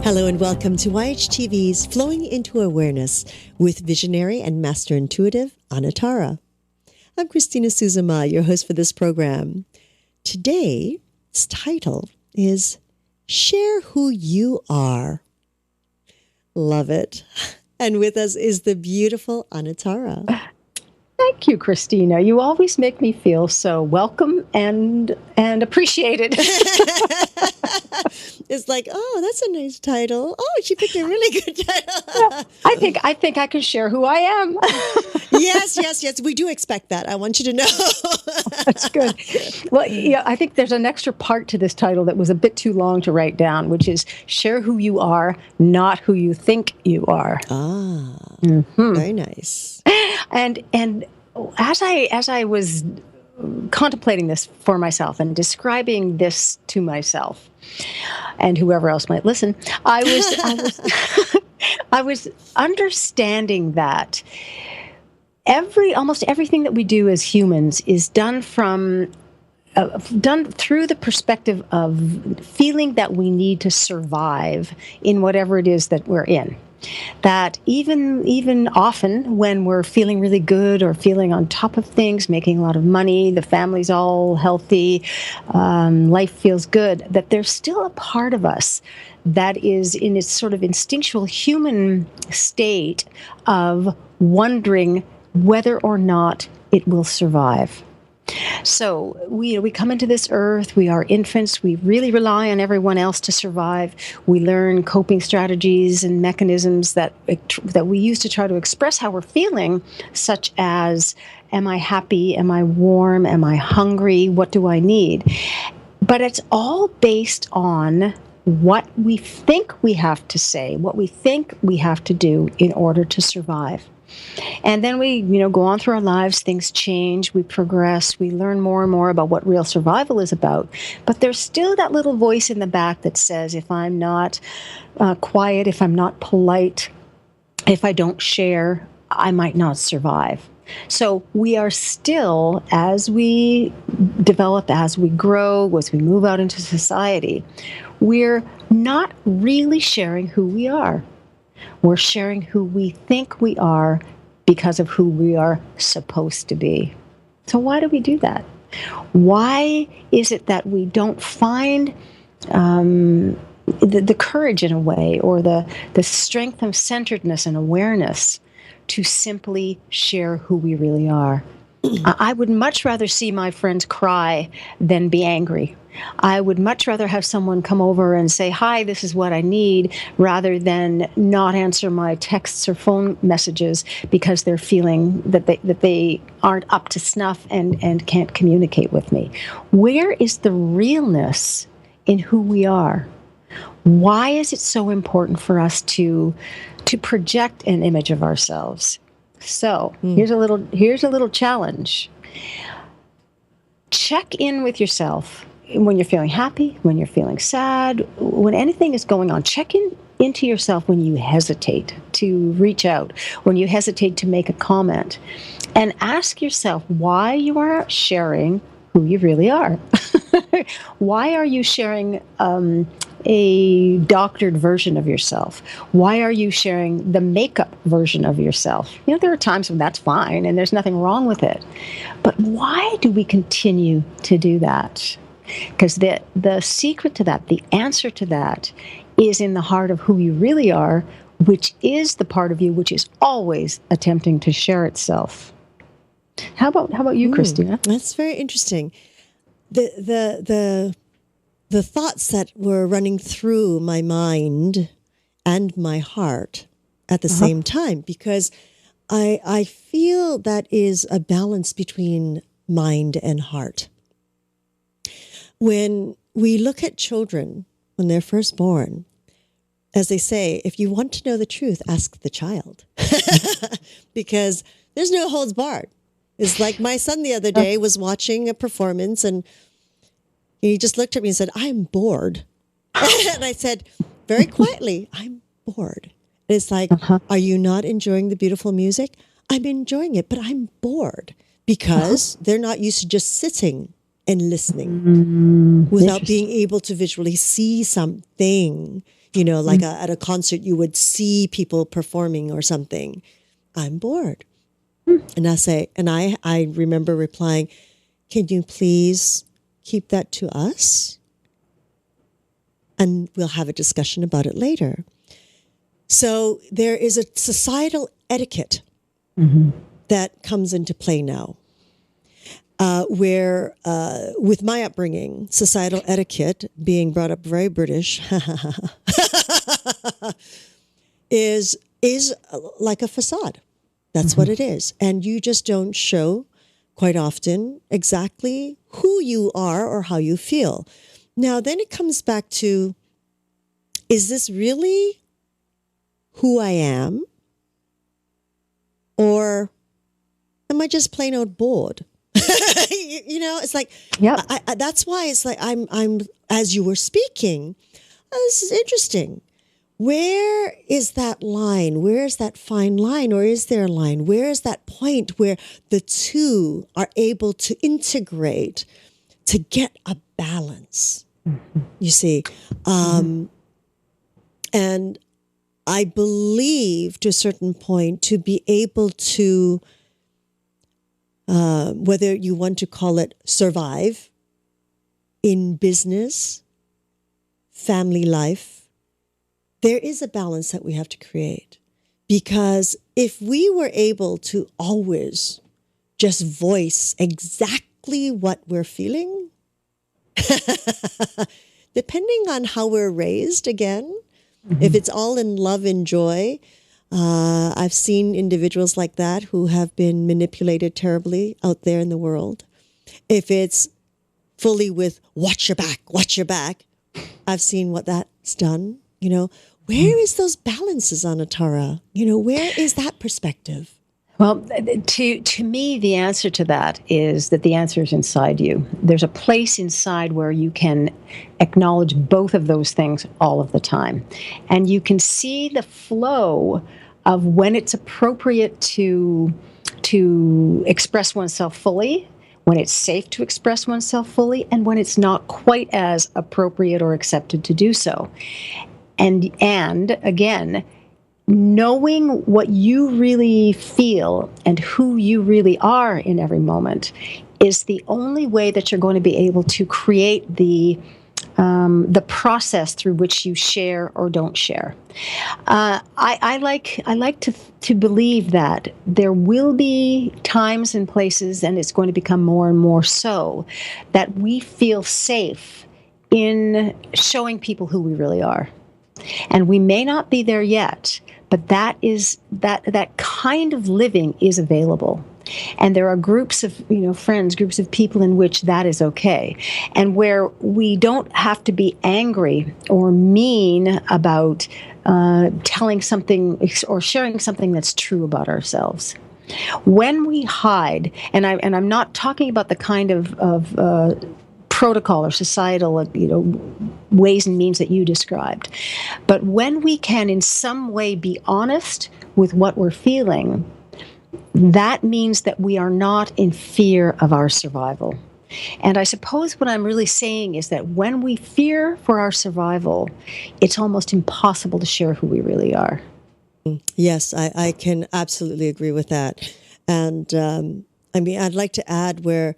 Hello and welcome to YHTV's Flowing into Awareness with visionary and master intuitive Anatara. I'm Christina Suzuma, your host for this program. Today's title is Share Who You Are. Love it. And with us is the beautiful Anatara. Thank you, Christina. You always make me feel so welcome and appreciated. It's like, oh, that's a nice title. Oh, she picked a really good title. Yeah, I think I can share who I am. Yes. We do expect that. I want you to know. That's good. Well, yeah, I think there's an extra part to this title that was a bit too long to write down, which is share who you are, not who you think you are. Very nice. And as I was contemplating this for myself and describing this to myself and whoever else might listen, I was understanding that almost everything that we do as humans is done through the perspective of feeling that we need to survive in whatever it is that we're in. That even often when we're feeling really good or feeling on top of things, making a lot of money, the family's all healthy, life feels good, that there's still a part of us that is in its sort of instinctual human state of wondering whether or not it will survive. So we come into this earth, we are infants, we really rely on everyone else to survive. We learn coping strategies and mechanisms that we use to try to express how we're feeling, such as, am I happy? Am I warm? Am I hungry? What do I need? But it's all based on what we think we have to say, what we think we have to do in order to survive. And then we, go on through our lives, things change, we progress, we learn more and more about what real survival is about. But there's still that little voice in the back that says, if I'm not quiet, if I'm not polite, if I don't share, I might not survive. So we are still, as we develop, as we grow, as we move out into society, we're not really sharing who we are. We're sharing who we think we are because of who we are supposed to be. So why do we do that? Why is it that we don't find the courage in a way, or the strength of centeredness and awareness to simply share who we really are? I would much rather see my friends cry than be angry. I would much rather have someone come over and say, hi, this is what I need, rather than not answer my texts or phone messages because they're feeling that they aren't up to snuff and can't communicate with me. Where is the realness in who we are? Why is it so important for us to project an image of ourselves? So here's a little challenge. Check in with yourself when you're feeling happy, when you're feeling sad, when anything is going on. Check into yourself when you hesitate to reach out, when you hesitate to make a comment, and ask yourself why you are sharing who you really are. Why are you sharing a doctored version of yourself? Why are you sharing the makeup version of yourself? There are times when that's fine and there's nothing wrong with it. But why do we continue to do that? Because the secret to that, the answer to that, is in the heart of who you really are, which is the part of you which is always attempting to share itself. How about you, Christina? That's very interesting. The thoughts that were running through my mind and my heart at the same time, because I feel that is a balance between mind and heart. When we look at children when they're first born, as they say, if you want to know the truth, ask the child. Because there's no holds barred. It's like my son the other day was watching a performance and he just looked at me and said, I'm bored. And I said, very quietly, I'm bored. And it's like, are you not enjoying the beautiful music? I'm enjoying it, but I'm bored because they're not used to just sitting and listening without being able to visually see something. Like at a concert, you would see people performing or something. I'm bored. And I remember replying, can you please keep that to us? And we'll have a discussion about it later. So there is a societal etiquette that comes into play now, where with my upbringing, societal etiquette, being brought up very British, is like a facade. That's what it is. And you just don't show quite often exactly who you are or how you feel. Now, then it comes back to, is this really who I am? Or am I just plain old bored? It's like, that's why it's like, I'm, as you were speaking, this is interesting. Where is that line? Where is that fine line? Or is there a line? Where is that point where the two are able to integrate to get a balance? You see? And I believe to a certain point to be able to, whether you want to call it survive in business, family life, there is a balance that we have to create. Because if we were able to always just voice exactly what we're feeling, depending on how we're raised again, if it's all in love and joy, I've seen individuals like that who have been manipulated terribly out there in the world. If it's fully with watch your back, I've seen what that's done. Where is those balances, Anatara? Where is that perspective? Well, to me, the answer to that is that the answer is inside you. There's a place inside where you can acknowledge both of those things all of the time. And you can see the flow of when it's appropriate to express oneself fully, when it's safe to express oneself fully, and when it's not quite as appropriate or accepted to do so. And again, knowing what you really feel and who you really are in every moment is the only way that you're going to be able to create the process through which you share or don't share. I like to believe that there will be times and places, and it's going to become more and more so, that we feel safe in showing people who we really are. And we may not be there yet, but that kind of living is available. And there are groups of friends, groups of people in which that is okay, and where we don't have to be angry or mean about telling something or sharing something that's true about ourselves. When we hide, and I'm not talking about the kind of protocol or societal, ways and means that you described. But when we can in some way be honest with what we're feeling, that means that we are not in fear of our survival. And I suppose what I'm really saying is that when we fear for our survival, it's almost impossible to share who we really are. Yes, I can absolutely agree with that. And I'd like to add where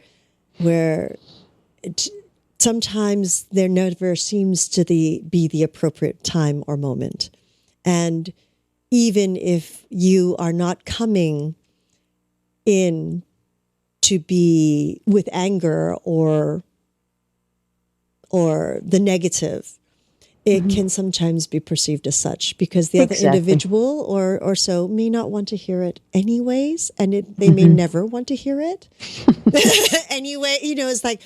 sometimes there never seems to be the appropriate time or moment. And even if you are not coming in to be with anger or the negative, it can sometimes be perceived as such because the other individual or so may not want to hear it anyways, and they may never want to hear it. Anyway, it's like,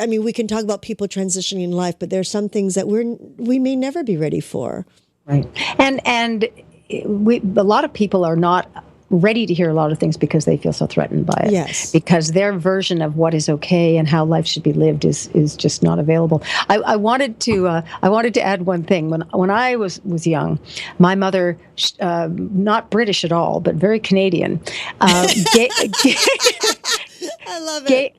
we can talk about people transitioning in life, but there are some things that we may never be ready for. Right. And a lot of people are not ready to hear a lot of things because they feel so threatened by it. Yes. Because their version of what is okay and how life should be lived is just not available. I wanted to add one thing. When I was young, my mother, not British at all, but very Canadian, I love it.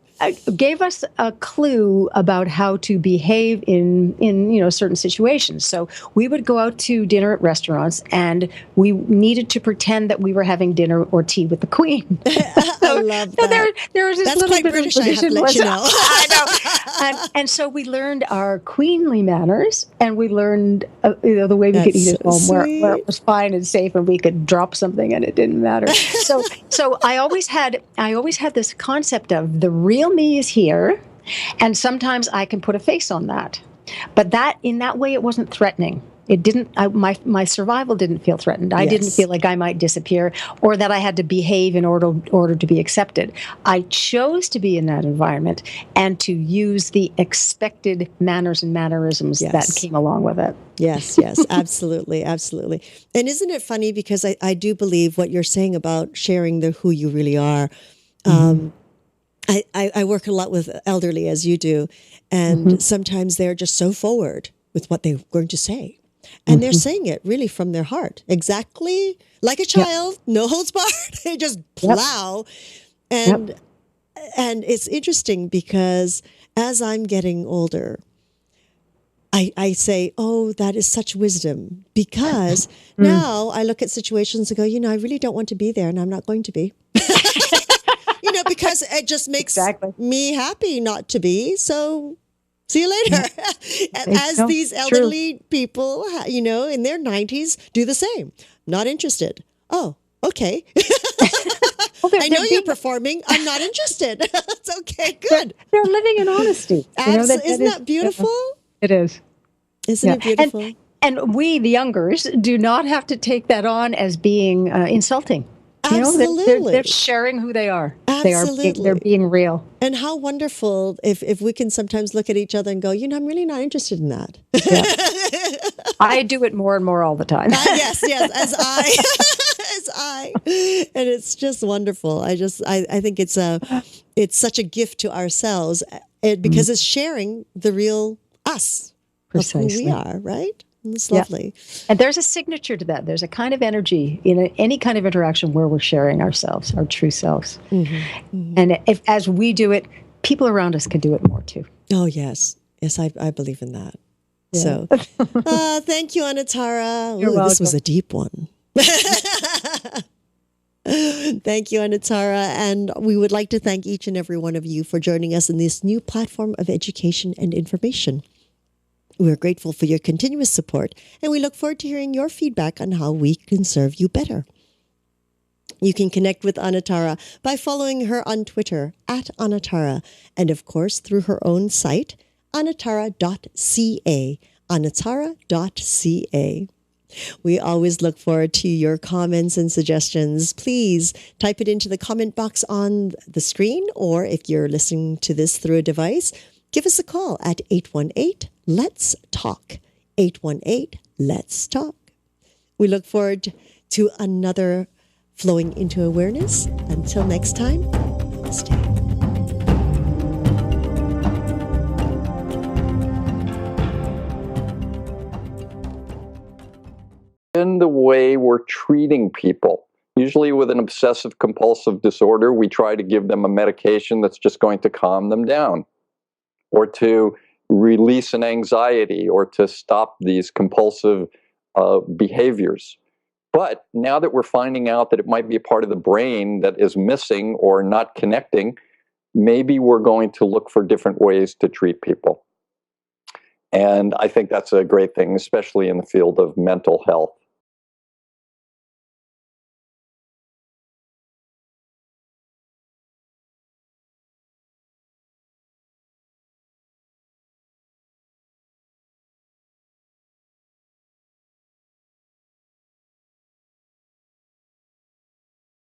gave us a clue about how to behave in certain situations. So we would go out to dinner at restaurants, and we needed to pretend that we were having dinner or tea with the Queen. I love that. There was this That's little quite bit British, of I have to tradition. let you know. I know. And so we learned our queenly manners, and we learned the way we could eat at home, where it was fine and safe, and we could drop something and it didn't matter. So I always had this concept of the real me is here, and sometimes I can put a face on that. But that in that way, it wasn't threatening. It didn't. My survival didn't feel threatened. I didn't feel like I might disappear, or that I had to behave in order to be accepted. I chose to be in that environment and to use the expected manners and mannerisms that came along with it. Yes, absolutely, absolutely. And isn't it funny, because I do believe what you're saying about sharing who you really are. I work a lot with elderly, as you do, and sometimes they're just so forward with what they're going to say. And they're saying it really from their heart, exactly like a child, no holds barred. They just plow. And it's interesting, because as I'm getting older, I say, oh, that is such wisdom, because now I look at situations and go, I really don't want to be there, and I'm not going to be. Because it just makes me happy not to be. So see you later. As these elderly people, in their 90s do the same. Not interested. Oh, okay. I know you're performing. I'm not interested. It's okay. Good. They're living in honesty. Isn't that beautiful? It is. Isn't it beautiful? And we, the youngers, do not have to take that on as being insulting. Absolutely. They're sharing who they are. Absolutely. They're being real. And how wonderful if we can sometimes look at each other and go, I'm really not interested in that. Yeah. I do it more and more all the time. Yes, as I. And it's just wonderful. I think it's such a gift to ourselves, because it's sharing the real us. Precisely. Of who we are, right? It's lovely. And there's a signature to that. There's a kind of energy in any kind of interaction where we're sharing ourselves, our true selves. And as we do it, people around us can do it more too. Oh, yes. Yes, I believe in that. Yeah. So thank you, Anatara. You're welcome. This was a deep one. Thank you, Anatara. And we would like to thank each and every one of you for joining us in this new platform of education and information. We're grateful for your continuous support, and we look forward to hearing your feedback on how we can serve you better. You can connect with Anatara by following her on Twitter @Anatara, and of course through her own site, anatara.ca, anatara.ca. We always look forward to your comments and suggestions. Please type it into the comment box on the screen, or if you're listening to this through a device, give us a call at 818-LETS-TALK, 818-LETS-TALK. We look forward to another Flowing into Awareness. Until next time, namaste. In the way we're treating people. Usually with an obsessive compulsive disorder, we try to give them a medication that's just going to calm them down, or to release an anxiety, or to stop these compulsive behaviors. But now that we're finding out that it might be a part of the brain that is missing or not connecting, maybe we're going to look for different ways to treat people. And I think that's a great thing, especially in the field of mental health.